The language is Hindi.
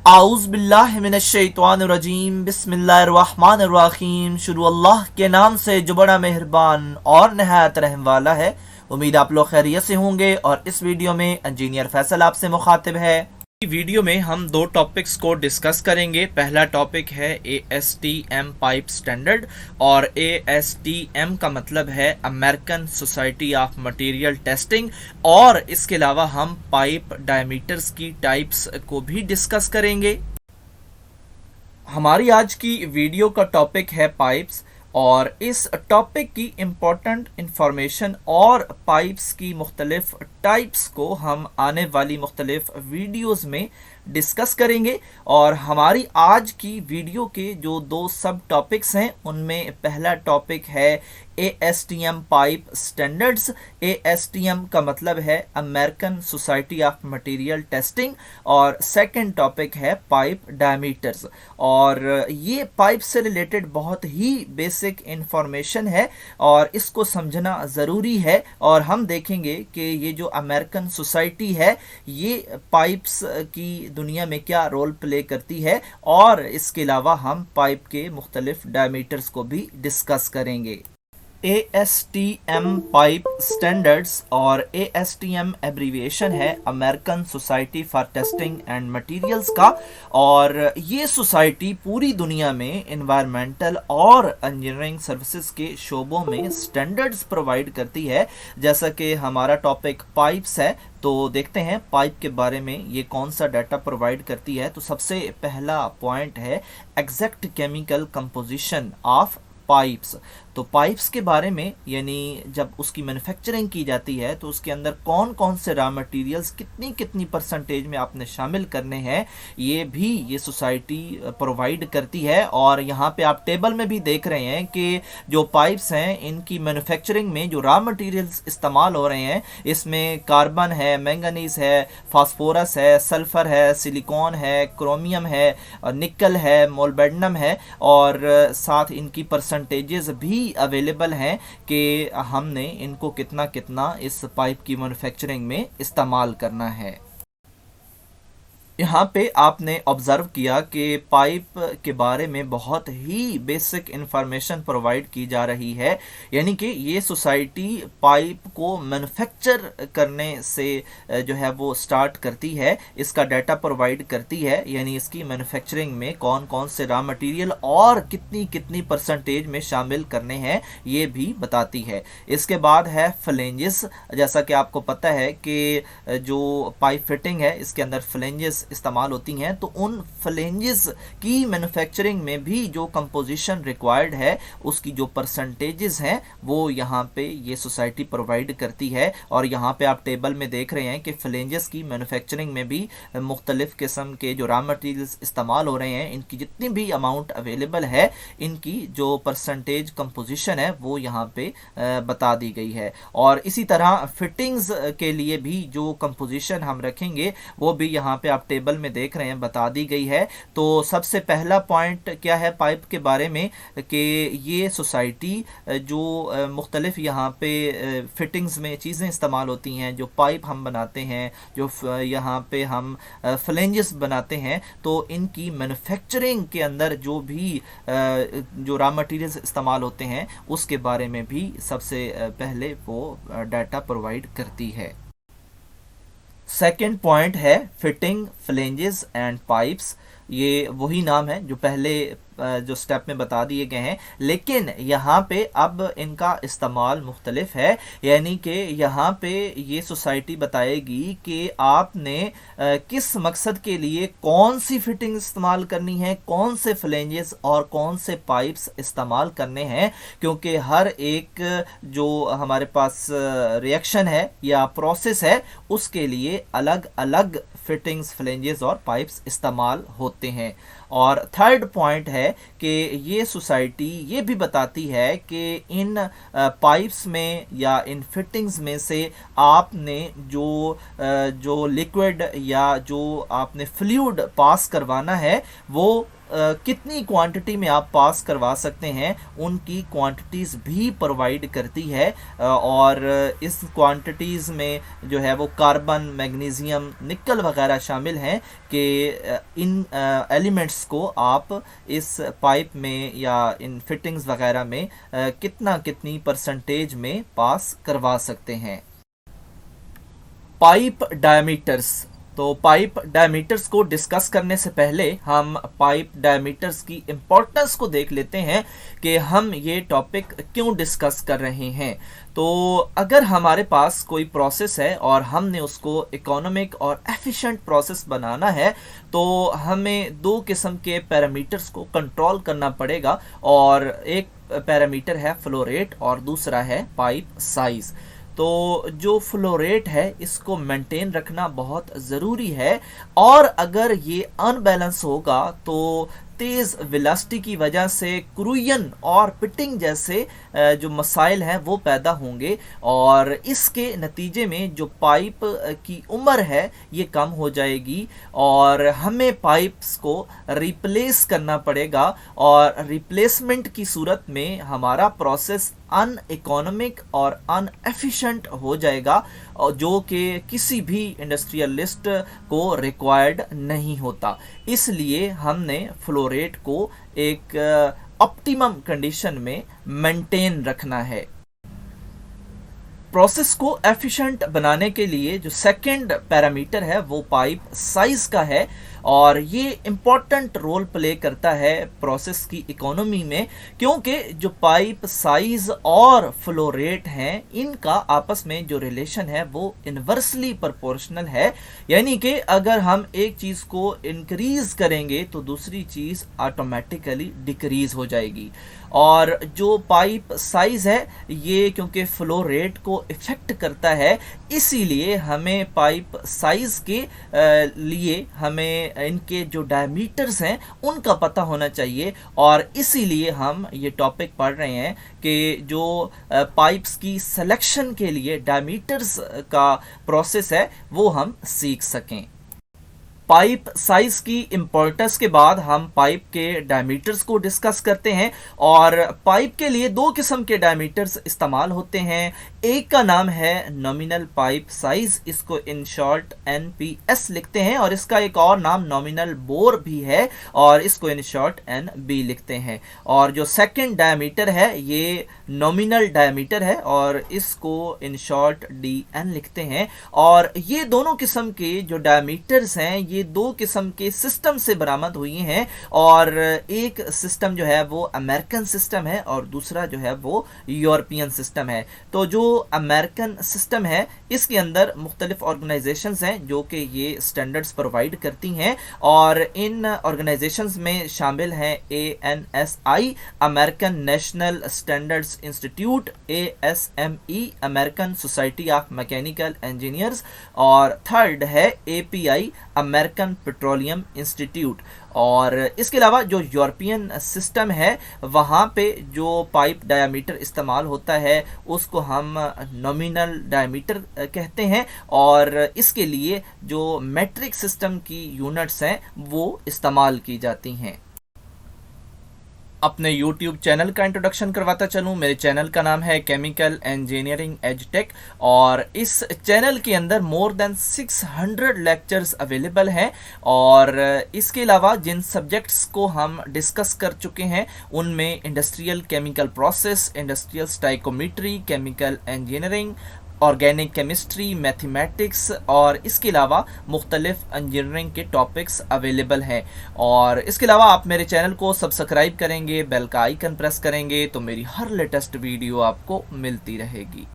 आउज़ बिल्लाहि मिनश्शैतानिर्रजीम बिस्मिल्लाहिर्रहमानिर्रहीम। शुरू अल्लाह के नाम से जो बड़ा मेहरबान और नहायत रहम वाला है। उम्मीद आप लोग खैरियत से होंगे और इस वीडियो में इंजीनियर फैसल आपसे मुखातिब है। वीडियो में हम दो टॉपिक्स को डिस्कस करेंगे। पहला टॉपिक है ASTM पाइप स्टैंडर्ड, और ASTM का मतलब है American society of material testing, और इसके अलावा हम पाइप डायमीटर्स की टाइप्स को भी डिस्कस करेंगे। हमारी आज की वीडियो का टॉपिक है पाइप्स, और इस टॉपिक की इम्पोर्टेंट इंफॉर्मेशन और पाइप्स की मुख्तलिफ टाइप्स को हम आने वाली मुख्तलिफ वीडियोज़ में डिस्कस करेंगे। और हमारी आज की वीडियो के जो दो सब टॉपिक्स हैं उनमें पहला टॉपिक है ASTM पाइप स्टैंडर्ड्स। ASTM का मतलब है American society of material testing, और सेकंड टॉपिक है पाइप डायमीटर्स। और ये पाइप से रिलेटेड बहुत ही बेसिक इंफॉर्मेशन है और इसको समझना ज़रूरी है। और हम देखेंगे कि ये जो अमेरिकन सोसाइटी है ये पाइप्स की दुनिया में क्या रोल प्ले करती है, और इसके अलावा हम पाइप के मुख्तलिफ डायमीटर्स को भी डिस्कस करेंगे। ASTM पाइप स्टैंडर्ड्स, और ASTM एब्रीविएशन है American society for testing and materials का। और ये सोसाइटी पूरी दुनिया में इन्वायरमेंटल और इंजीनियरिंग सर्विसेज के शोबों में स्टैंडर्ड्स प्रोवाइड करती है। जैसा कि हमारा टॉपिक पाइप्स है, तो देखते हैं पाइप के बारे में ये कौन सा डाटा प्रोवाइड करती है। तो सबसे पहला पॉइंट है exact chemical composition of pipes. तो पाइप्स के बारे में, यानी जब उसकी मैन्युफैक्चरिंग की जाती है तो उसके अंदर कौन कौन से रॉ मटेरियल्स कितनी कितनी परसेंटेज में आपने शामिल करने हैं, ये भी ये सोसाइटी प्रोवाइड करती है। और यहाँ पे आप टेबल में भी देख रहे हैं कि जो पाइप्स हैं इनकी मैन्युफैक्चरिंग में जो रॉ मटेरियल्स इस्तेमाल हो रहे हैं इसमें कार्बन है, मैंगनीज है, फास्फोरस है, सल्फर है, सिलिकॉन है, क्रोमियम है, निकल है, मोल्बेडनम है, और साथ इनकी परसेंटेजेस भी अवेलेबल हैं कि हमने इनको कितना कितना इस पाइप की मैन्युफैक्चरिंग में इस्तेमाल करना है। यहाँ पे आपने ऑब्ज़र्व किया कि पाइप के बारे में बहुत ही बेसिक इंफॉर्मेशन प्रोवाइड की जा रही है, यानी कि ये सोसाइटी पाइप को मैन्युफैक्चर करने से जो है वो स्टार्ट करती है, इसका डाटा प्रोवाइड करती है, यानी इसकी मैन्युफैक्चरिंग में कौन कौन से रॉ मटेरियल और कितनी कितनी परसेंटेज में शामिल करने हैं ये भी बताती है। इसके बाद है फ्लेंजेस। जैसा कि आपको पता है कि जो पाइप फिटिंग है इसके अंदर फ्लेंजेस इस्तेमाल होती हैं, तो उन फ्लेंजेस की मैन्युफैक्चरिंग में भी जो कंपोजिशन रिक्वायर्ड है उसकी जो परसेंटेजेस हैं वो यहाँ पे ये सोसाइटी प्रोवाइड करती है। और यहाँ पे आप टेबल में देख रहे हैं कि फ्लेंजेस की मैन्युफैक्चरिंग में भी मुख्तलिफ किस्म के जो रॉ मटेरियल्स इस्तेमाल हो रहे हैं इनकी जितनी भी अमाउंट अवेलेबल है, इनकी जो परसेंटेज कंपोजिशन है वो यहाँ पे बता दी गई है। और इसी तरह फिटिंग्स के लिए भी जो कंपोजिशन हम रखेंगे वो भी यहाँ पे आप टेबल में देख रहे हैं बता दी गई है। तो सबसे पहला पॉइंट क्या है पाइप के बारे में कि ये सोसाइटी जो मुख्तलिफ यहाँ पे फिटिंग्स में चीज़ें इस्तेमाल होती हैं, जो पाइप हम बनाते हैं, जो यहाँ पे हम फ्लेंजेस बनाते हैं, तो इनकी मैन्युफैक्चरिंग के अंदर जो भी जो रॉ मटेरियल्स इस्तेमाल होते हैं उसके बारे में भी सबसे पहले वो डाटा प्रोवाइड करती है। सेकेंड पॉइंट है फिटिंग फ्लेंजेस एंड पाइप्स। ये वही नाम है जो पहले जो स्टेप में बता दिए गए हैं, लेकिन यहाँ पे अब इनका इस्तेमाल मुख्तलिफ है, यानी कि यहाँ पे ये सोसाइटी बताएगी कि आपने किस मकसद के लिए कौन सी फिटिंग इस्तेमाल करनी है, कौन से फ्लेंजेस और कौन से पाइप्स इस्तेमाल करने हैं, क्योंकि हर एक जो हमारे पास रिएक्शन है या प्रोसेस है उसके लिए अलग अलग फिटिंग्स, फ्लेंजेस और पाइप्स इस्तेमाल होते हैं। और थर्ड पॉइंट है कि ये सोसाइटी ये भी बताती है कि इन पाइप्स में या इन फिटिंग्स में से आपने जो लिक्विड या जो आपने फ्लूइड पास करवाना है वो कितनी क्वांटिटी में आप पास करवा सकते हैं उनकी क्वांटिटीज़ भी प्रोवाइड करती है। और इस क्वांटिटीज़ में जो है वो कार्बन, मैग्नीशियम, निकल वगैरह शामिल हैं कि इन एलिमेंट्स को आप इस पाइप में या इन फिटिंग्स वगैरह में कितनी परसेंटेज में पास करवा सकते हैं। Pipe diameters. तो पाइप डायमीटर्स को डिस्कस करने से पहले हम पाइप डायमीटर्स की इम्पोर्टेंस को देख लेते हैं कि हम ये टॉपिक क्यों डिस्कस कर रहे हैं। तो अगर हमारे पास कोई प्रोसेस है और हमने उसको इकोनॉमिक और एफिशिएंट प्रोसेस बनाना है तो हमें दो किस्म के पैरामीटर्स को कंट्रोल करना पड़ेगा, और एक पैरामीटर है फ्लो रेट और दूसरा है पाइप साइज। तो जो फ्लो रेट है इसको मेंटेन रखना बहुत ज़रूरी है, और अगर ये अनबैलेंस होगा तो तेज़ वेलोसिटी की वजह से क्रूयन और पिटिंग जैसे जो मसाइल हैं वो पैदा होंगे, और इसके नतीजे में जो पाइप की उम्र है ये कम हो जाएगी और हमें पाइप्स को रिप्लेस करना पड़ेगा, और रिप्लेसमेंट की सूरत में हमारा प्रोसेस अनइकोनॉमिक और अनएफिशिएंट हो जाएगा, जो कि किसी भी इंडस्ट्रियलिस्ट को रिक्वायर्ड नहीं होता। इसलिए हमने फ्लो रेट को एक ऑप्टिमम कंडीशन में मेंटेन रखना है। प्रोसेस को एफिशिएंट बनाने के लिए जो सेकंड पैरामीटर है वो पाइप साइज का है, और ये इम्पॉर्टेंट रोल प्ले करता है प्रोसेस की इकोनॉमी में, क्योंकि जो पाइप साइज और फ्लो रेट हैं इनका आपस में जो रिलेशन है वो इन्वर्सली प्रोपोर्शनल है। यानी कि अगर हम एक चीज़ को इंक्रीज करेंगे तो दूसरी चीज़ ऑटोमेटिकली डिक्रीज हो जाएगी। और जो पाइप साइज है ये क्योंकि फ्लो रेट को इफेक्ट करता है, इसीलिए हमें पाइप साइज के लिए हमें इनके जो डायमीटर्स हैं उनका पता होना चाहिए, और इसीलिए हम ये टॉपिक पढ़ रहे हैं कि जो पाइप्स की सिलेक्शन के लिए डायमीटर्स का प्रोसेस है वो हम सीख सकें। पाइप साइज की इम्पोर्टेंस के बाद हम पाइप के डायमीटर्स को डिस्कस करते हैं, और पाइप के लिए दो किस्म के डायमीटर्स इस्तेमाल होते हैं। एक का नाम है नॉमिनल पाइप साइज, इसको इन शॉर्ट NPS लिखते हैं, और इसका एक और नाम नॉमिनल बोर भी है और इसको इन शॉर्ट NB लिखते हैं। और जो सेकंड डायमीटर है ये नॉमिनल डायमीटर है और इसको इन शॉर्ट DN लिखते हैं। और ये दोनों किस्म के जो डायमीटर्स हैं ये दो किस्म के सिस्टम से बरामद हुई हैं, और एक सिस्टम जो है वो अमेरिकन सिस्टम है और दूसरा जो है वो यूरोपियन सिस्टम है। तो जो अमेरिकन सिस्टम है इसके अंदर मुख्तलिफ ऑर्गेनाइजेशंस हैं जो कि ये स्टैंडर्ड्स प्रोवाइड करती हैं, और इन ऑर्गेनाइजेशंस में शामिल हैं ANSI American national standards institute, ASME American society of mechanical engineers, और थर्ड है API अमेरिकन पेट्रोलियम इंस्टीट्यूट। और इसके अलावा जो यूरोपियन सिस्टम है वहाँ पे जो पाइप डायमीटर इस्तेमाल होता है उसको हम नॉमिनल डायमीटर कहते हैं, और इसके लिए जो मेट्रिक सिस्टम की यूनिट्स हैं वो इस्तेमाल की जाती हैं। अपने YouTube चैनल का इंट्रोडक्शन करवाता चलूँ। मेरे चैनल का नाम है केमिकल इंजीनियरिंग एजटेक, और इस चैनल के अंदर मोर देन 600 लेक्चर्स अवेलेबल हैं, और इसके अलावा जिन सब्जेक्ट्स को हम डिस्कस कर चुके हैं उनमें industrial chemical process, industrial stoichiometry, chemical engineering, organic chemistry, mathematics, और इसके अलावा मुख्तलिफ इंजीनियरिंग के टॉपिक्स अवेलेबल हैं। और इसके अलावा आप मेरे चैनल को सब्सक्राइब करेंगे, बेल का आइकन प्रेस करेंगे तो मेरी हर लेटेस्ट वीडियो आपको मिलती रहेगी।